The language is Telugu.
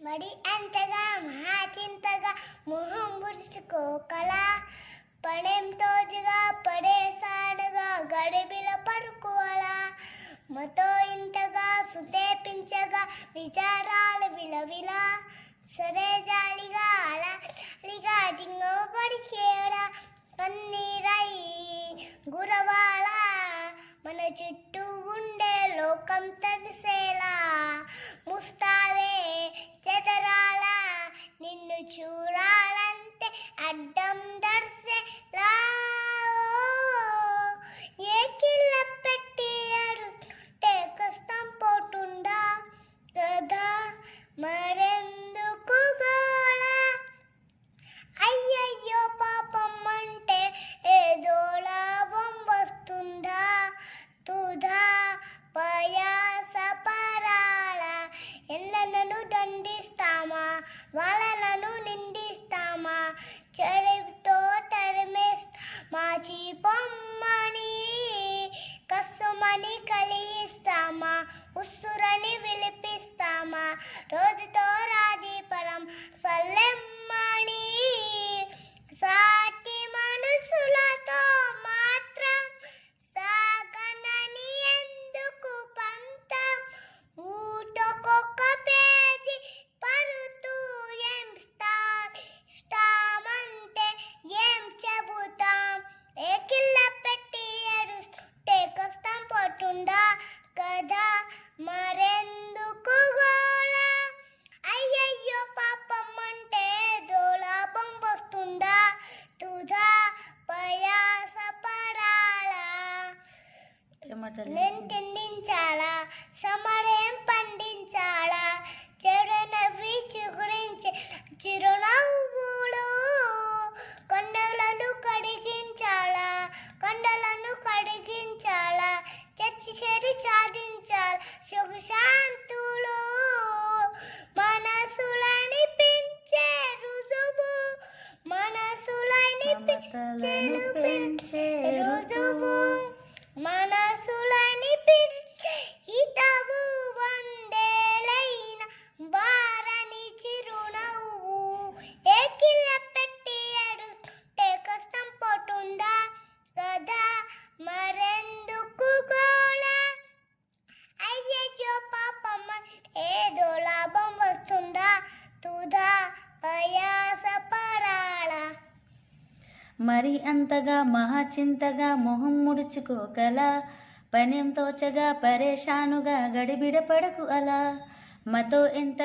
మడి అంతగా మహాచింతగా మొహం ముడుచుకోకలా పడేం తోజుగా పడేసాడుగా గడిబిల పడుకోవాలా మతో ఇంతగా సుతేపించగా విచారాలు విలవిలా సరే జాలిగా అలా జింగ పడికేడా కన్నీరై గురవాల మన చుట్టూ ఉండే లోకం తడిసేలా ముస్తావే చెదరాల నిన్ను చూడాలంటే అడ్డం దర్శేలా ఏ కిల్ల పెట్టి అరుటే కష్టం పోతుందా కదా మరెందుకు గోళ అయ్యయ్యో పాపం అంటే ఏదో లాభం వస్తుందా తుదా పయాస పరాల ఎల్లనను దండిస్తామా వాళ్ళను నిందిస్తామా చెడుతో తరిమేస్తామా చీపొమ్మని కస్సుమని కలిగిస్తామా ఉస్సురని విలిపిస్తామా రోజుతో రాజీపరం సల్లెమ్మని సాటి మనసులతో మాత్రం సాగనని ఎందుకు పంతం ఊటకొక్క పేజీ పడుతూ ఏం ఇస్తామంటే ఏం చెబుతాం ఏ కిల్ల పెట్టి ఎరుస్తే కష్టం పోతుందా కదా మరెందుకు గోళ అయ్యయ్యో పాపం అంటే ఏదో లాభం వస్తుందా తుదా పయాస పడాలా నేను తిండించాలా సమరేం పండించాలా చెడు నవ్వి చిగురించే చిరునవ్వులు కొండలను కడిగించాలా చచ్చి చెరి సాధించాలా సుఖ శాంతులు మనసులని పెంచే రుజువు మనసులని పెంచే రుజువు మనసులని పెంచే హితవు వందేలైన వారని చిరునవ్వు ఏ కిల్ల పెట్టి అడుగుతే కష్టం పోతుందా కదా మరెందుకు గోళ అయ్యయ్యో పాపమ్మ ఏదో లాభం వస్తుందా తుదా పయాస పరాళ మరి అంతగా మహాచింతగా మొహం ముడుచుకోకలా పనేం తోచగా పరేషానుగా గడిబిడ పడకు అలా మతో ఎంత